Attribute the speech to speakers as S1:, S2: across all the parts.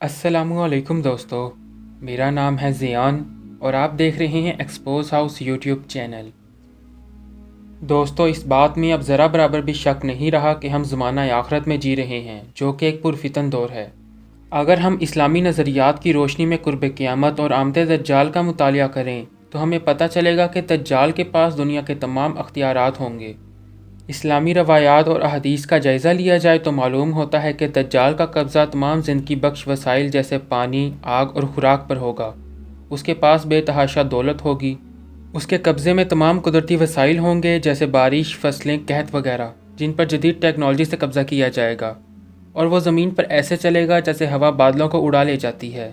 S1: अस्सलामु अलैकुम दोस्तों, मेरा नाम है ज़ियान और आप देख रहे हैं एक्सपोज हाउस यूट्यूब चैनल। दोस्तों, इस बात में अब ज़रा बराबर भी शक नहीं रहा कि हम ज़माना आखिरत में जी रहे हैं, जो कि एक पुरफितन दौर है। अगर हम इस्लामी नज़रियात की रोशनी में कुर्ब क़यामत और आमद दज्जाल का मुतालिया करें तो हमें पता चलेगा कि दज्जाल के पास दुनिया के तमाम अख्तियारात होंगे। इस्लामी रवायात और अहदीस का जायज़ा लिया जाए तो मालूम होता है कि दज्जाल का कब्ज़ा तमाम ज़िंदगी बख्श वसाइल जैसे पानी, आग और खुराक पर होगा। उसके पास बेतहाशा दौलत होगी। उसके कब्ज़े में तमाम कुदरती वसाइल होंगे जैसे बारिश, फसलें, कहत वगैरह, जिन पर जदीद टेक्नोलॉजी से कब्ज़ा किया जाएगा। और वो ज़मीन पर ऐसे चलेगा जैसे हवा बादलों को उड़ा ले जाती है।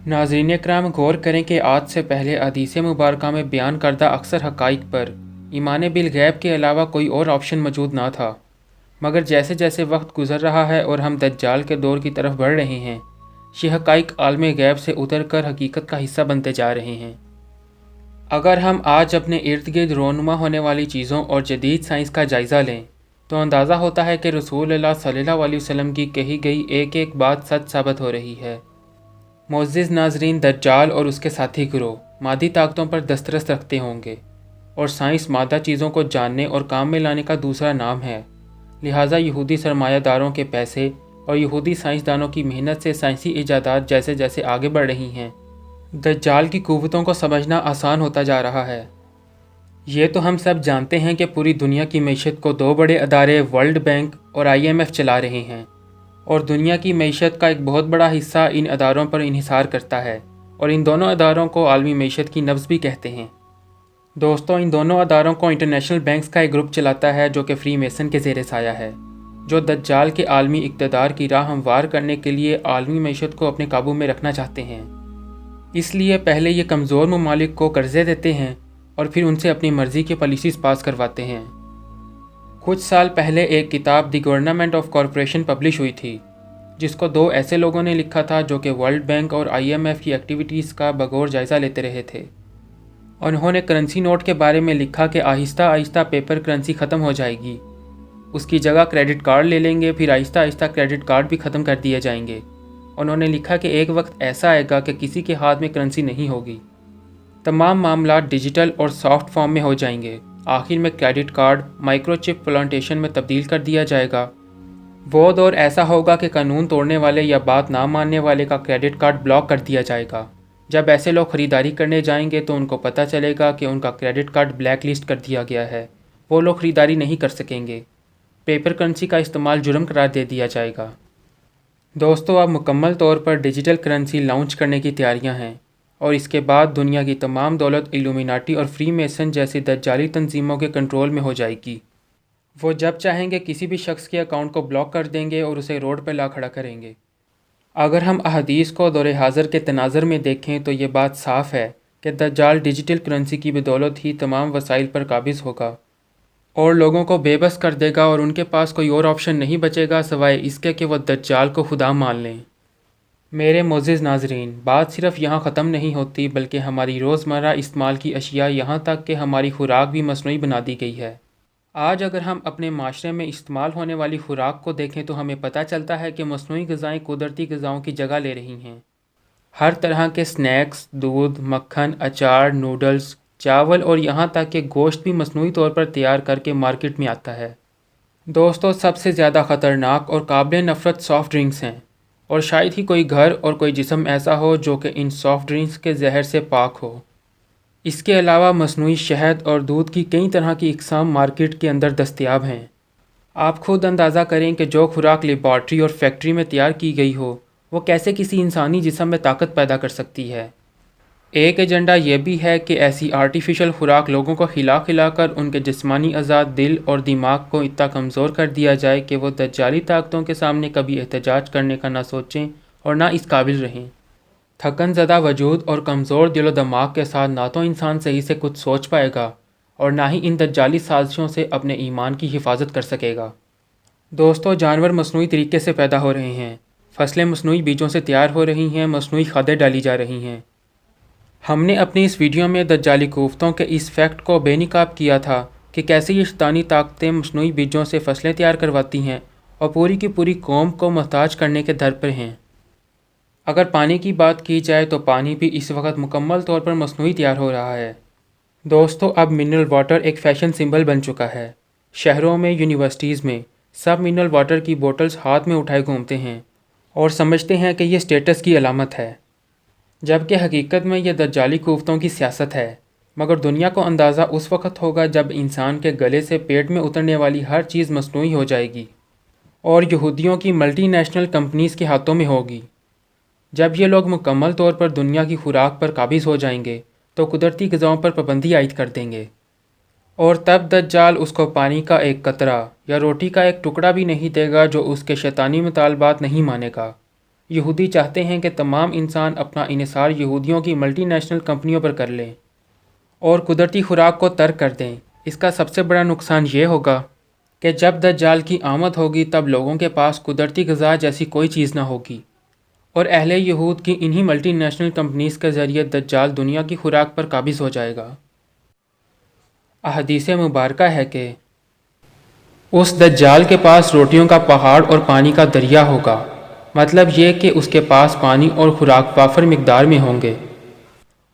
S1: नाज़रीन इकराम, गौर करें कि आज से पहले हदीस मुबारक में बयान करदा अक्सर हक़ाइक़ पर ईमान बिल गैब के अलावा कोई और ऑप्शन मौजूद ना था। मगर जैसे जैसे वक्त गुज़र रहा है और हम दज्जाल के दौर की तरफ बढ़ रहे हैं, ये हक़ाइक़ आलम गैब से उतर कर हकीकत का हिस्सा बनते जा रहे हैं। अगर हम आज अपने इर्द गिर्द रोनुमा होने वाली चीज़ों और जदीद साइंस का जायज़ा लें तो अंदाज़ा होता है कि रसूल अल्लाह सल्लल्लाहु अलैहि वसल्लम की कही गई एक एक बात सच साबित हो रही है। मोअज़्ज़िज़ नाज़रीन, दज्जाल और उसके साथी गिरोह मादी ताकतों पर दस्तरस रखते होंगे और साइंस मादा चीज़ों को जानने और काम में लाने का दूसरा नाम है। लिहाजा यहूदी सरमायादारों के पैसे और यहूदी साइंसदानों की मेहनत से साइंसी इजादात जैसे जैसे आगे बढ़ रही हैं, दज्जाल की कुव्वतों को समझना आसान होता जा रहा है। ये तो हम सब जानते हैं कि पूरी दुनिया की मईशत को दो बड़े अदारे वर्ल्ड बैंक और IMF चला रहे हैं और दुनिया की मईशत का एक बहुत बड़ा हिस्सा इन अदारों पर इन्हिसार करता है और इन दोनों अदारों को आलमी मईशत की नब्ज़ भी कहते हैं। दोस्तों, इन दोनों अदारों को इंटरनेशनल बैंक्स का एक ग्रुप चलाता है जो कि फ्री मेसन के ज़ेरे साया है, जो दज्जाल के आलमी इक़्तिदार की राह हमवार करने के लिए आलमी मईशत को अपने काबू में रखना चाहते हैं। इसलिए पहले ये कमज़ोर ममालिक को कर्ज़े देते हैं और फिर उनसे अपनी मर्ज़ी की पॉलिसीज़ पास करवाते हैं। कुछ साल पहले एक किताब the government of corporation publish हुई थी, जिसको दो ऐसे लोगों ने लिखा था जो कि वर्ल्ड बैंक और IMF की एक्टिविटीज़ का बगौर जायज़ा लेते रहे थे। उन्होंने करेंसी नोट के बारे में लिखा कि आहिस्ता आहिस्ता पेपर करेंसी ख़त्म हो जाएगी, उसकी जगह क्रेडिट कार्ड ले लेंगे, फिर आहिस्ता आहिस्ता क्रेडिट कार्ड भी ख़त्म कर दिए जाएंगे। उन्होंने लिखा कि एक वक्त ऐसा आएगा कि किसी के हाथ में करेंसी नहीं होगी, तमाम मामला डिजिटल और सॉफ्ट फॉर्म में हो जाएंगे। आखिर में क्रेडिट कार्ड माइक्रोचिप प्लांटेशन में तब्दील कर दिया जाएगा। वो दौर ऐसा होगा कि कानून तोड़ने वाले या बात ना मानने वाले का क्रेडिट कार्ड ब्लॉक कर दिया जाएगा। जब ऐसे लोग ख़रीदारी करने जाएंगे तो उनको पता चलेगा कि उनका क्रेडिट कार्ड ब्लैक लिस्ट कर दिया गया है, वो लोग ख़रीदारी नहीं कर सकेंगे। पेपर करेंसी का इस्तेमाल जुर्म करार दे दिया जाएगा। दोस्तों, अब मुकम्मल तौर पर डिजिटल करेंसी लॉन्च करने की तैयारियां हैं और इसके बाद दुनिया की तमाम दौलत इल्यूमिनाटी और फ्री मेसन जैसी दज्जाली तंजीमों के कंट्रोल में हो जाएगी। वो जब चाहेंगे किसी भी शख्स के अकाउंट को ब्लॉक कर देंगे और उसे रोड पर ला खड़ा करेंगे। अगर हम अहदीस को दौरे हाज़र के तनाज़र में देखें तो ये बात साफ़ है कि दज्जाल डिजिटल करेंसी की बदौलत ही तमाम वसाइल पर काबिज़ होगा और लोगों को बेबस कर देगा और उनके पास कोई और ऑप्शन नहीं बचेगा सिवाय इसके कि वह दज्जाल को खुदा मान लें। मेरे मोअज़्ज़िज़ नाज़रीन, बात सिर्फ़ यहाँ ख़त्म नहीं होती बल्कि हमारी रोज़मर्रा इस्तेमाल की अशिया यहाँ तक कि हमारी खुराक भी मसनूई बना दी गई है। आज अगर हम अपने माशरे में इस्तेमाल होने वाली खुराक को देखें तो हमें पता चलता है कि मसनूई ग़िज़ाएँ कुदरती ग़िज़ाओं की जगह ले रही हैं। हर तरह के स्नैक्स, दूध, मक्खन, अचार, नूडल्स, चावल और यहाँ तक कि गोश्त भी मसनूई तौर पर तैयार करके मार्केट में आता है। दोस्तों, सबसे ज़्यादा ख़तरनाक और काबिल नफ़रत सॉफ़्ट ड्रिंक्स हैं और शायद ही कोई घर और कोई जिस्म ऐसा हो जो कि इन सॉफ़्ट ड्रिंक्स के जहर से पाक हो। इसके अलावा मसनूई शहद और दूध की कई तरह की इक़साम मार्केट के अंदर दस्तयाब हैं। आप खुद अंदाज़ा करें कि जो खुराक लेबॉर्ट्री और फैक्ट्री में तैयार की गई हो वो कैसे किसी इंसानी जिस्म में ताकत पैदा कर सकती है। एक एजेंडा ये भी है कि ऐसी आर्टिफिशियल खुराक लोगों को खिला कर उनके जिस्मानी अज़ा, दिल और दिमाग को इतना कमज़ोर कर दिया जाए कि वो दज्जाली ताकतों के सामने कभी एहतजाज करने का ना सोचें और ना इस काबिल रहें। थकन ज़दा वजूद और कमज़ोर दिलो दिमाग के साथ ना तो इंसान सही से कुछ सोच पाएगा और ना ही इन दज्जाली साजिशों से अपने ईमान की हिफाजत कर सकेगा। दोस्तों, जानवर मसनूई तरीके से पैदा हो रहे हैं, फसलें मसनूई बीजों से तैयार हो रही हैं, मसनूई खादें डाली जा रही हैं। हमने अपनी इस वीडियो में दज्जाली कुफ्तों के इस फैक्ट को बेनकाब किया था कि कैसे ये शैतानी ताकतें मसनूई बीजों से फसलें तैयार करवाती हैं और पूरी की पूरी कौम को मोहताज करने के दर पर हैं। اگر پانی کی بات کی جائے تو پانی بھی اس وقت مکمل طور پر مصنوعی تیار ہو رہا ہے۔ دوستو، اب منرل واٹر ایک فیشن سمبل بن چکا ہے۔ شہروں میں، یونیورسٹیز میں سب منرل واٹر کی بوٹلز ہاتھ میں اٹھائے گھومتے ہیں اور سمجھتے ہیں کہ یہ سٹیٹس کی علامت ہے، جبکہ حقیقت میں یہ دجالی کوفتوں کی سیاست ہے۔ مگر دنیا کو اندازہ اس وقت ہوگا جب انسان کے گلے سے پیٹ میں اترنے والی ہر چیز مصنوعی ہو جائے گی اور یہودیوں کی ملٹی نیشنل کمپنیز کے ہاتھوں میں ہوگی۔ جب یہ لوگ مکمل طور پر دنیا کی خوراک پر قابض ہو جائیں گے تو قدرتی غذاؤں پر پابندی عائد کر دیں گے، اور تب دجال اس کو پانی کا ایک قطرہ یا روٹی کا ایک ٹکڑا بھی نہیں دے گا جو اس کے شیطانی مطالبات نہیں مانے گا۔ یہودی چاہتے ہیں کہ تمام انسان اپنا انحصار یہودیوں کی ملٹی نیشنل کمپنیوں پر کر لیں اور قدرتی خوراک کو ترک کر دیں۔ اس کا سب سے بڑا نقصان یہ ہوگا کہ جب دجال کی آمد ہوگی تب لوگوں کے پاس قدرتی غذا جیسی کوئی چیز نہ ہوگی، اور اہل یہود کی انہی ملٹی نیشنل کمپنیز کے ذریعے دجال دنیا کی خوراک پر قابض ہو جائے گا۔ احادیث مبارکہ ہے کہ اس دجال کے پاس روٹیوں کا پہاڑ اور پانی کا دریا ہوگا، مطلب یہ کہ اس کے پاس پانی اور خوراک وافر مقدار میں ہوں گے،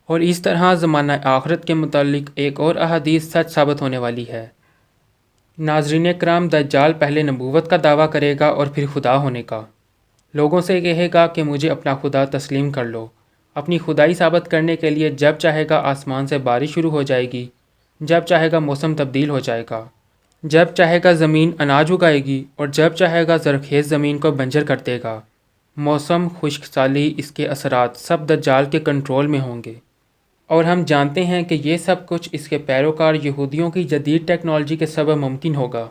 S1: اور اس طرح زمانہ آخرت کے متعلق ایک اور احادیث سچ ثابت ہونے والی ہے۔ ناظرین کرام، دجال پہلے نبوت کا دعویٰ کرے گا اور پھر خدا ہونے کا۔ لوگوں سے کہے گا کہ مجھے اپنا خدا تسلیم کر لو۔ اپنی خدائی ثابت کرنے کے لیے جب چاہے گا آسمان سے بارش شروع ہو جائے گی، جب چاہے گا موسم تبدیل ہو جائے گا، جب چاہے گا زمین اناج اگائے گی اور جب چاہے گا زرخیز زمین کو بنجر کر دے گا۔ موسم، خشک سالی، اس کے اثرات سب دجال کے کنٹرول میں ہوں گے، اور ہم جانتے ہیں کہ یہ سب کچھ اس کے پیروکار یہودیوں کی جدید ٹیکنالوجی کے سبب ممکن ہوگا۔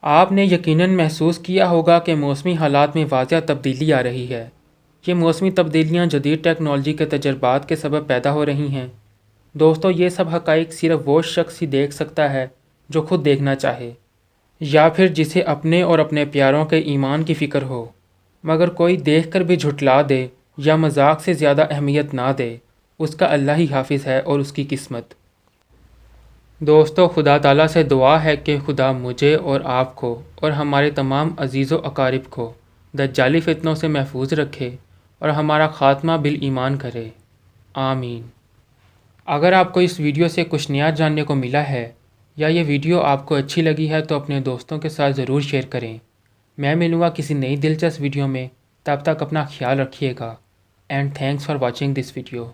S1: آپ نے یقیناً محسوس کیا ہوگا کہ موسمی حالات میں واضح تبدیلی آ رہی ہے۔ یہ موسمی تبدیلیاں جدید ٹیکنالوجی کے تجربات کے سبب پیدا ہو رہی ہیں۔ دوستو، یہ سب حقائق صرف وہ شخص ہی دیکھ سکتا ہے جو خود دیکھنا چاہے، یا پھر جسے اپنے اور اپنے پیاروں کے ایمان کی فکر ہو۔ مگر کوئی دیکھ کر بھی جھٹلا دے یا مذاق سے زیادہ اہمیت نہ دے، اس کا اللہ ہی حافظ ہے اور اس کی قسمت۔ دوستو، خدا تعالیٰ سے دعا ہے کہ خدا مجھے اور آپ کو اور ہمارے تمام عزیز و اقارب کو دجالی فتنوں سے محفوظ رکھے اور ہمارا خاتمہ بالایمان کرے، آمین۔ اگر آپ کو اس ویڈیو سے کچھ نیا جاننے کو ملا ہے یا یہ ویڈیو آپ کو اچھی لگی ہے تو اپنے دوستوں کے ساتھ ضرور شیئر کریں۔ میں ملوں گا کسی نئی دلچسپ ویڈیو میں، تب تک اپنا خیال رکھیے گا، and thanks for watching this video.